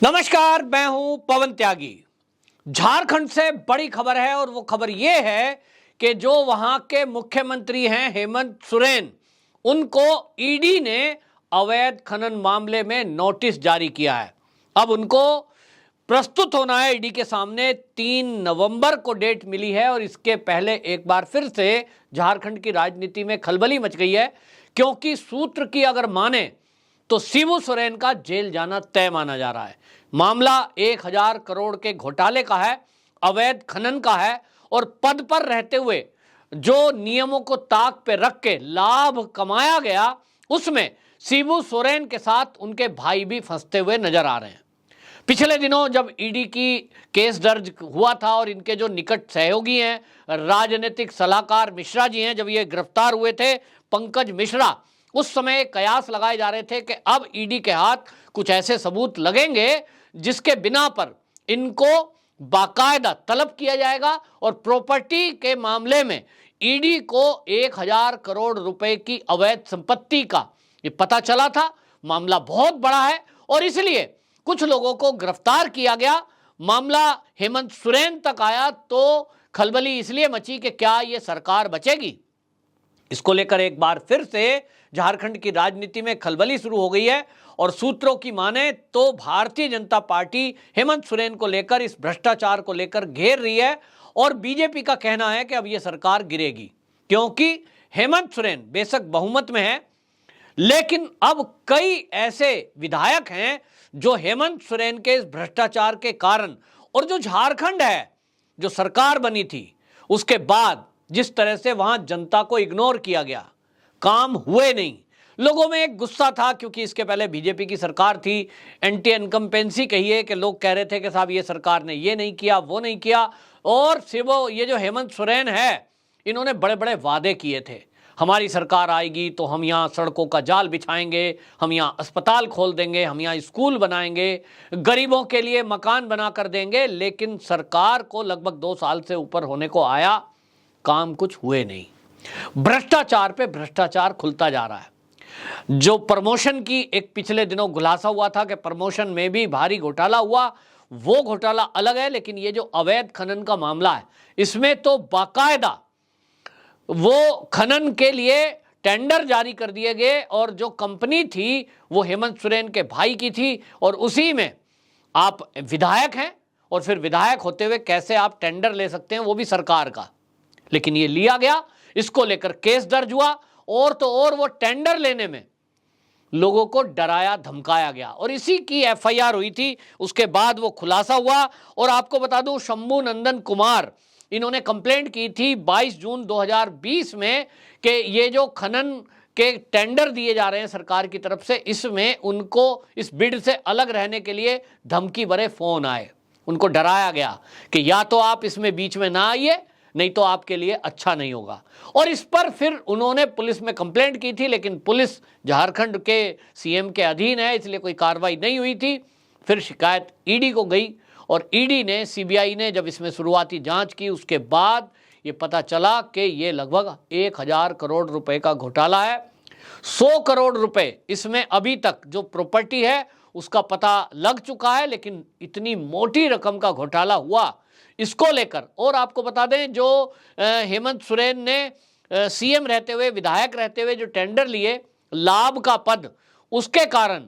नमस्कार, मैं हूं पवन त्यागी। झारखंड से बड़ी खबर है और वो खबर ये है कि जो वहां के मुख्यमंत्री हैं हेमंत सोरेन, उनको ईडी ने अवैध खनन मामले में नोटिस जारी किया है। अब उनको प्रस्तुत होना है ईडी के सामने। 3 नवंबर को डेट मिली है और इसके पहले एक बार फिर से झारखंड की राजनीति में खलबली मच गई है, क्योंकि सूत्र की अगर माने तो शिबू सोरेन का जेल जाना तय माना जा रहा है। मामला 1000 करोड़ के घोटाले का है, अवैध खनन का है और पद पर रहते हुए जो नियमों को ताक पे रख के लाभ कमाया गया, उसमें शिबू सोरेन के साथ उनके भाई भी फंसते हुए नजर आ रहे हैं। पिछले दिनों जब ईडी की केस दर्ज हुआ था और इनके जो निकट सहयोगी हैं, राजनीतिक सलाहकार मिश्रा जी हैं, जब ये गिरफ्तार हुए थे, पंकज मिश्रा, उस समय कयास लगाए जा रहे थे कि अब ईडी के हाथ कुछ ऐसे सबूत लगेंगे जिसके बिना पर इनको बाकायदा तलब किया जाएगा और प्रॉपर्टी के मामले में ईडी को 1000 करोड़ रुपए की अवैध संपत्ति का ये पता चला था। मामला बहुत बड़ा है और इसलिए कुछ लोगों को गिरफ्तार किया गया। मामला हेमंत सोरेन तक आया तो खलबली इसलिए मची कि क्या ये सरकार बचेगी। इसको लेकर एक बार फिर से झारखंड की राजनीति में खलबली शुरू हो गई है और सूत्रों की माने तो भारतीय जनता पार्टी हेमंत सोरेन को लेकर, इस भ्रष्टाचार को लेकर घेर रही है और बीजेपी का कहना है कि अब यह सरकार गिरेगी, क्योंकि हेमंत सोरेन बेशक बहुमत में है, लेकिन अब कई ऐसे विधायक हैं जो हेमंत सोरेन के इस भ्रष्टाचार के कारण और जो झारखंड है, जो सरकार बनी थी उसके बाद जिस तरह से वहां जनता को इग्नोर किया गया, काम हुए नहीं, लोगों में एक गुस्सा था, क्योंकि इसके पहले बीजेपी की सरकार थी, एंटी इनकम्पेंसी कहिए कि लोग कह रहे थे कि साहब ये सरकार ने ये नहीं किया, वो नहीं किया। और सिर्फ ये जो हेमंत सोरेन है, इन्होंने बड़े बड़े वादे किए थे, हमारी सरकार आएगी तो हम यहाँ सड़कों का जाल बिछाएंगे, हम यहाँ अस्पताल खोल देंगे, हम यहाँ स्कूल बनाएंगे, गरीबों के लिए मकान बना कर देंगे। लेकिन सरकार को लगभग 2 साल से ऊपर होने को आया, काम कुछ हुए नहीं। भ्रष्टाचार पे भ्रष्टाचार खुलता जा रहा है। जो प्रमोशन की एक पिछले दिनों खुलासा हुआ था कि प्रमोशन में भी भारी घोटाला हुआ, वो घोटाला अलग है, लेकिन ये जो अवैध खनन का मामला है, इसमें तो बाकायदा वो खनन के लिए टेंडर जारी कर दिए गए और जो कंपनी थी वो हेमंत सोरेन के भाई की थी और उसी में आप विधायक हैं और फिर विधायक होते हुए कैसे आप टेंडर ले सकते हैं, वो भी सरकार का। लेकिन ये लिया गया, इसको लेकर केस दर्ज हुआ और तो और वो टेंडर लेने में लोगों को डराया धमकाया गया और इसी की एफआईआर हुई थी। उसके बाद वो खुलासा हुआ और आपको बता दूं, शंभू नंदन कुमार, इन्होंने कंप्लेंट की थी 22 जून 2020 में कि ये जो खनन के टेंडर दिए जा रहे हैं सरकार की तरफ से, इसमें उनको इस बिड से अलग रहने के लिए धमकी भरे फोन आए, उनको डराया गया कि या तो आप इसमें बीच में ना आइए, नहीं तो आपके लिए अच्छा नहीं होगा। और इस पर फिर उन्होंने पुलिस में कंप्लेंट की थी, लेकिन पुलिस झारखंड के सीएम के अधीन है, इसलिए कोई कार्रवाई नहीं हुई थी। फिर शिकायत ईडी को गई और ईडी ने, सीबीआई ने जब इसमें शुरुआती जांच की, उसके बाद ये पता चला कि ये लगभग 1000 करोड़ रुपए का घोटाला है। 100 करोड़ रुपए इसमें अभी तक जो प्रॉपर्टी है उसका पता लग चुका है, लेकिन इतनी मोटी रकम का घोटाला हुआ, इसको लेकर। और आपको बता दें, जो हेमंत सोरेन ने सीएम रहते हुए, विधायक रहते हुए जो टेंडर लिए, लाभ का पद, उसके कारण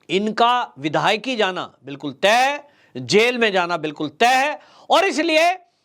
इनका विधायकी जाना बिल्कुल तय है, जेल में जाना बिल्कुल तय है और इसलिए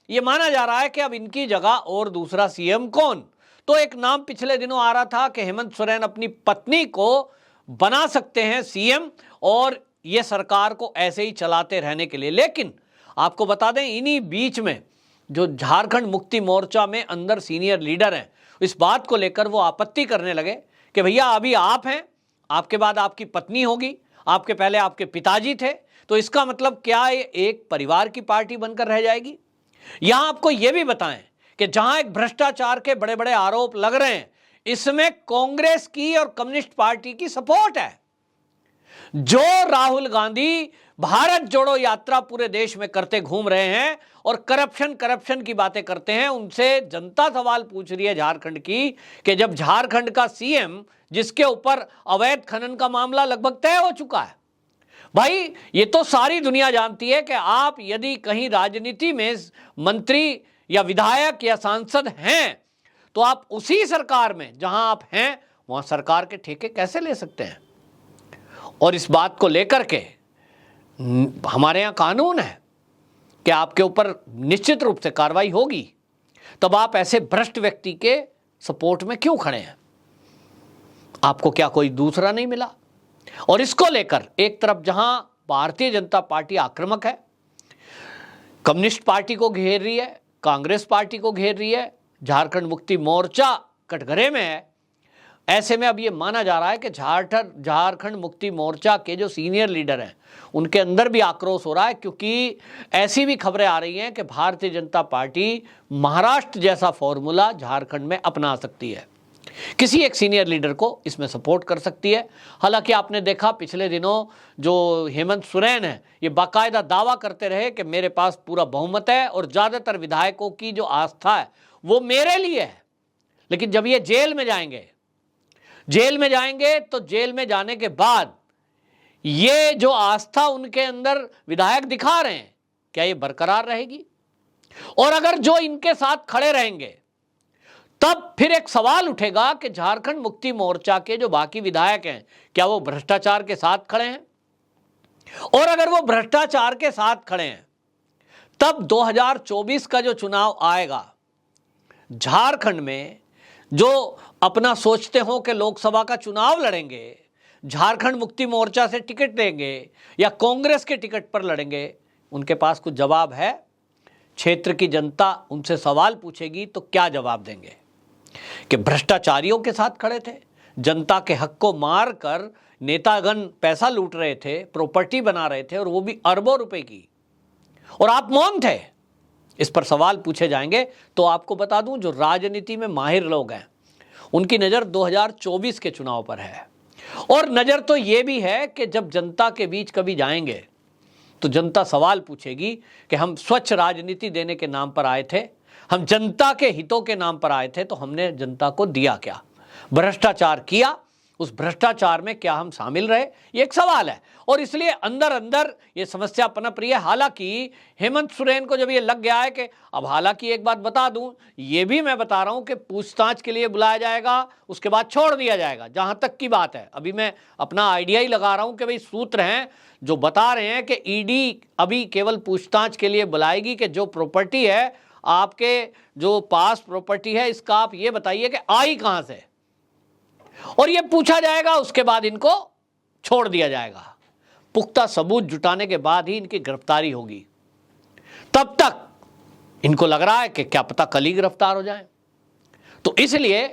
यह माना जा रहा है कि अब इनकी जगह और दूसरा सीएम कौन। तो एक नाम पिछले दिनों आ रहा था कि हेमंत सोरेन अपनी पत्नी को बना सकते हैं सीएम और यह सरकार को ऐसे ही चलाते रहने के लिए। लेकिन आपको बता दें, इन्हीं बीच में जो झारखंड मुक्ति मोर्चा में अंदर सीनियर लीडर हैं, इस बात को लेकर वो आपत्ति करने लगे कि भैया अभी आप हैं, आपके बाद आपकी पत्नी होगी, आपके पहले आपके पिताजी थे, तो इसका मतलब क्या ये एक परिवार की पार्टी बनकर रह जाएगी। यहां आपको यह भी बताएं कि जहां एक भ्रष्टाचार के बड़े बड़े आरोप लग रहे हैं, इसमें कांग्रेस की और कम्युनिस्ट पार्टी की सपोर्ट है। जो राहुल गांधी भारत जोड़ो यात्रा पूरे देश में करते घूम रहे हैं और करप्शन की बातें करते हैं, उनसे जनता सवाल पूछ रही है झारखंड की कि जब झारखंड का सीएम, जिसके ऊपर अवैध खनन का मामला लगभग तय हो चुका है, भाई ये तो सारी दुनिया जानती है कि आप यदि कहीं राजनीति में मंत्री या विधायक या सांसद हैं तो आप उसी सरकार में जहां आप हैं वहां सरकार के ठेके कैसे ले सकते हैं। और इस बात को लेकर के हमारे यहां कानून है कि आपके ऊपर निश्चित रूप से कार्रवाई होगी। तब आप ऐसे भ्रष्ट व्यक्ति के सपोर्ट में क्यों खड़े हैं? आपको क्या कोई दूसरा नहीं मिला? और इसको लेकर एक तरफ जहां भारतीय जनता पार्टी आक्रामक है, कम्युनिस्ट पार्टी को घेर रही है, कांग्रेस पार्टी को घेर रही है, झारखंड मुक्ति मोर्चा कटघरे में है, ऐसे में अब ये माना जा रहा है कि झारखंड मुक्ति मोर्चा के जो सीनियर लीडर हैं उनके अंदर भी आक्रोश हो रहा है, क्योंकि ऐसी भी खबरें आ रही हैं कि भारतीय जनता पार्टी महाराष्ट्र जैसा फॉर्मूला झारखंड में अपना सकती है, किसी एक सीनियर लीडर को इसमें सपोर्ट कर सकती है। हालांकि आपने देखा पिछले दिनों जो हेमंत सोरेन है ये बाकायदा दावा करते रहे कि मेरे पास पूरा बहुमत है और ज़्यादातर विधायकों की जो आस्था है वो मेरे लिए है। लेकिन जब ये जेल में जाएंगे तो जेल में जाने के बाद ये जो आस्था उनके अंदर विधायक दिखा रहे हैं क्या ये बरकरार रहेगी? और अगर जो इनके साथ खड़े रहेंगे तब फिर एक सवाल उठेगा कि झारखंड मुक्ति मोर्चा के जो बाकी विधायक हैं क्या वो भ्रष्टाचार के साथ खड़े हैं? और अगर वो भ्रष्टाचार के साथ खड़े हैं तब 2024 का जो चुनाव आएगा झारखंड में, जो अपना सोचते हो कि लोकसभा का चुनाव लड़ेंगे, झारखंड मुक्ति मोर्चा से टिकट लेंगे या कांग्रेस के टिकट पर लड़ेंगे, उनके पास कुछ जवाब है? क्षेत्र की जनता उनसे सवाल पूछेगी तो क्या जवाब देंगे कि भ्रष्टाचारियों के साथ खड़े थे, जनता के हक को मार कर नेतागण पैसा लूट रहे थे, प्रॉपर्टी बना रहे थे और वो भी अरबों रुपए की, और आप मौन थे? इस पर सवाल पूछे जाएंगे। तो आपको बता दूं जो राजनीति में माहिर लोग हैं उनकी नज़र 2024 के चुनाव पर है, और नज़र तो ये भी है कि जब जनता के बीच कभी जाएंगे तो जनता सवाल पूछेगी कि हम स्वच्छ राजनीति देने के नाम पर आए थे, हम जनता के हितों के नाम पर आए थे, तो हमने जनता को दिया क्या? भ्रष्टाचार किया, उस भ्रष्टाचार में क्या हम शामिल रहे? ये एक सवाल है। और इसलिए अंदर अंदर ये समस्या पनप रही है। हालांकि हेमंत सोरेन को जब ये लग गया है कि अब, हालांकि एक बात बता दूं, ये भी मैं बता रहा हूं कि पूछताछ के लिए बुलाया जाएगा, उसके बाद छोड़ दिया जाएगा, जहां तक की बात है। अभी मैं अपना आइडिया ही लगा रहा हूं कि भाई सूत्र हैं जो बता रहे हैं कि ईडी अभी केवल पूछताछ के लिए बुलाएगी कि जो प्रॉपर्टी है, आपके जो पास प्रॉपर्टी है, इसका आप ये बताइए कि आई कहां से, और ये पूछा जाएगा, उसके बाद इनको छोड़ दिया जाएगा। पुख्ता सबूत जुटाने के बाद ही इनकी गिरफ्तारी होगी। तब तक इनको लग रहा है कि क्या पता कल ही गिरफ्तार हो जाए। तो इसलिए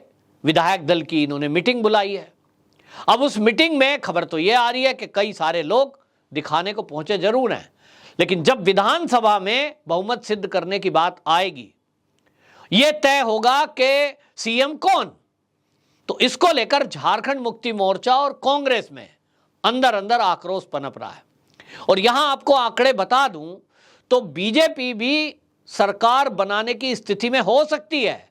विधायक दल की इन्होंने मीटिंग बुलाई है। अब उस मीटिंग में खबर तो ये आ रही है कि कई सारे लोग दिखाने को पहुंचे जरूर हैं, लेकिन जब विधानसभा में बहुमत सिद्ध करने की बात आएगी, यह तय होगा कि सीएम कौन। तो इसको लेकर झारखंड मुक्ति मोर्चा और कांग्रेस में अंदर अंदर आक्रोश पनप रहा है। और यहां आपको आंकड़े बता दूं तो बीजेपी भी सरकार बनाने की स्थिति में हो सकती है,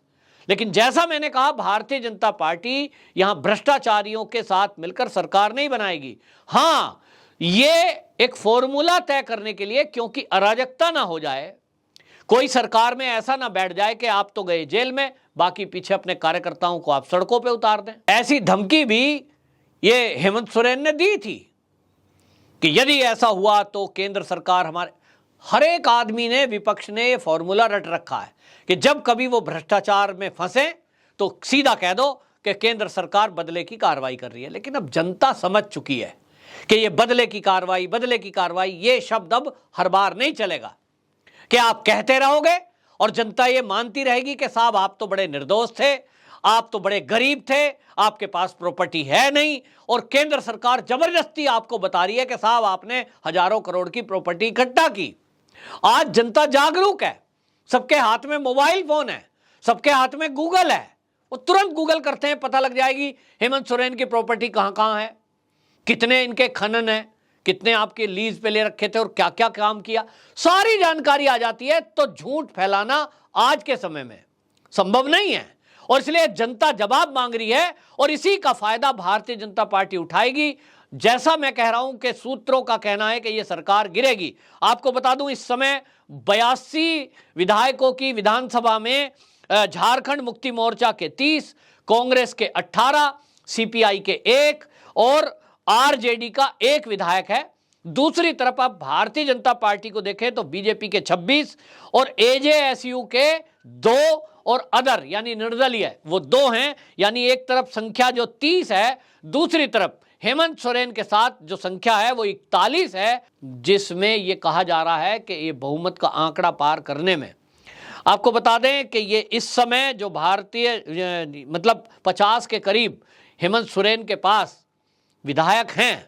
लेकिन जैसा मैंने कहा, भारतीय जनता पार्टी यहां भ्रष्टाचारियों के साथ मिलकर सरकार नहीं बनाएगी। हां, ये एक फॉर्मूला तय करने के लिए, क्योंकि अराजकता ना हो जाए, कोई सरकार में ऐसा ना बैठ जाए कि आप तो गए जेल में, बाकी पीछे अपने कार्यकर्ताओं को आप सड़कों पे उतार दें। ऐसी धमकी भी ये हेमंत सोरेन ने दी थी कि यदि ऐसा हुआ तो केंद्र सरकार हमारे, हर एक आदमी ने, विपक्ष ने ये फॉर्मूला रट रखा है कि जब कभी वो भ्रष्टाचार में फंसे तो सीधा कह दो कि केंद्र सरकार बदले की कार्रवाई कर रही है। लेकिन अब जनता समझ चुकी है कि ये बदले की कार्रवाई, ये शब्द अब हर बार नहीं चलेगा कि आप कहते रहोगे और जनता ये मानती रहेगी कि साहब आप तो बड़े निर्दोष थे, आप तो बड़े गरीब थे, आपके पास प्रॉपर्टी है नहीं, और केंद्र सरकार जबरदस्ती आपको बता रही है कि साहब आपने हजारों करोड़ की प्रॉपर्टी इकट्ठा की। आज जनता जागरूक है, सबके हाथ में मोबाइल फोन है, सबके हाथ में गूगल है, वो तुरंत गूगल करते हैं, पता लग जाएगी हेमंत सोरेन की प्रॉपर्टी कहां कहां है, कितने इनके खनन है, कितने आपके लीज पे ले रखे थे और क्या क्या काम किया, सारी जानकारी आ जाती है। तो झूठ फैलाना आज के समय में संभव नहीं है, और इसलिए जनता जवाब मांग रही है, और इसी का फायदा भारतीय जनता पार्टी उठाएगी। जैसा मैं कह रहा हूं कि सूत्रों का कहना है कि यह सरकार गिरेगी। आपको बता दूं इस समय 82 विधायकों की विधानसभा में झारखंड मुक्ति मोर्चा के 30, कांग्रेस के 18, सीपीआई के 1 और आरजेडी का 1 विधायक है। दूसरी तरफ आप भारतीय जनता पार्टी को देखें तो बीजेपी के 26 और एजेएसयू के 2 और अदर यानी निर्दलीय वो 2 हैं। यानी एक तरफ संख्या जो 30 है, दूसरी तरफ हेमंत सोरेन के साथ जो संख्या है वो 41 है, जिसमें ये कहा जा रहा है कि ये बहुमत का आंकड़ा पार करने में। आपको बता दें कि ये इस समय जो भारतीय मतलब 50 के करीब हेमंत सोरेन के पास विधायक हैं,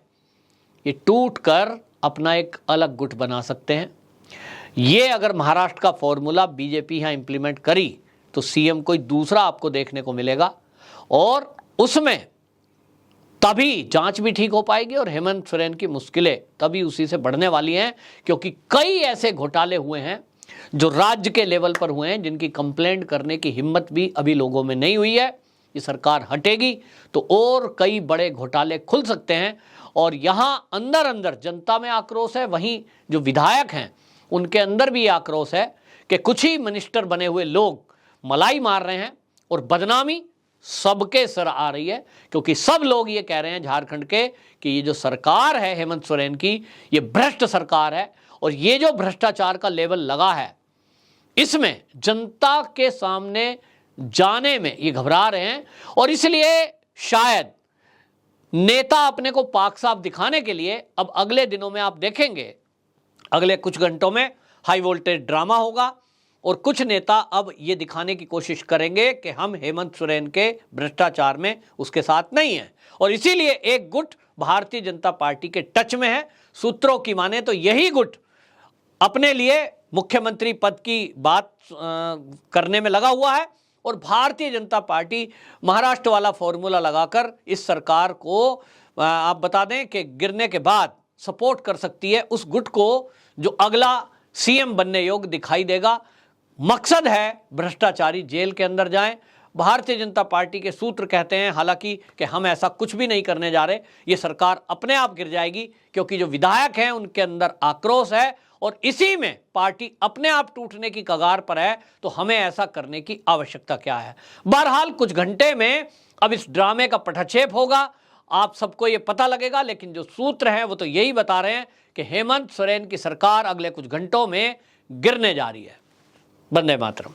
ये टूटकर अपना एक अलग गुट बना सकते हैं। ये अगर महाराष्ट्र का फॉर्मूला बीजेपी यहां इंप्लीमेंट करी तो सीएम कोई दूसरा आपको देखने को मिलेगा और उसमें तभी जांच भी ठीक हो पाएगी और हेमंत सोरेन की मुश्किलें तभी उसी से बढ़ने वाली हैं, क्योंकि कई ऐसे घोटाले हुए हैं जो राज्य के लेवल पर हुए हैं जिनकी कंप्लेंट करने की हिम्मत भी अभी लोगों में नहीं हुई है। ये सरकार हटेगी तो और कई बड़े घोटाले खुल सकते हैं और यहां अंदर अंदर जनता में आक्रोश है, वहीं जो विधायक हैं उनके अंदर भी आक्रोश है कि कुछ ही मिनिस्टर बने हुए लोग मलाई मार रहे हैं और बदनामी सबके सर आ रही है, क्योंकि सब लोग ये कह रहे हैं झारखंड के कि ये जो सरकार है हेमंत सोरेन की, ये भ्रष्ट सरकार है और ये जो भ्रष्टाचार का लेवल लगा है इसमें जनता के सामने जाने में ये घबरा रहे हैं और इसलिए शायद नेता अपने को पाक साफ दिखाने के लिए अब अगले दिनों में आप देखेंगे, अगले कुछ घंटों में हाई वोल्टेज ड्रामा होगा और कुछ नेता अब ये दिखाने की कोशिश करेंगे कि हम हेमंत सोरेन के भ्रष्टाचार में उसके साथ नहीं हैं और इसीलिए एक गुट भारतीय जनता पार्टी के टच में है। सूत्रों की माने तो यही गुट अपने लिए मुख्यमंत्री पद की बात करने में लगा हुआ है और भारतीय जनता पार्टी महाराष्ट्र वाला फॉर्मूला लगाकर इस सरकार को आप बता दें कि गिरने के बाद सपोर्ट कर सकती है उस गुट को जो अगला सीएम बनने योग्य दिखाई देगा। मकसद है भ्रष्टाचारी जेल के अंदर जाएं। भारतीय जनता पार्टी के सूत्र कहते हैं हालांकि कि हम ऐसा कुछ भी नहीं करने जा रहे, ये सरकार अपने आप गिर जाएगी, क्योंकि जो विधायक हैं उनके अंदर आक्रोश है और इसी में पार्टी अपने आप टूटने की कगार पर है, तो हमें ऐसा करने की आवश्यकता क्या है। बहरहाल कुछ घंटे में अब इस ड्रामे का पटाक्षेप होगा, आप सबको ये पता लगेगा, लेकिन जो सूत्र हैं वो तो यही बता रहे हैं कि हेमंत सोरेन की सरकार अगले कुछ घंटों में गिरने जा रही है। वंदे मातरम।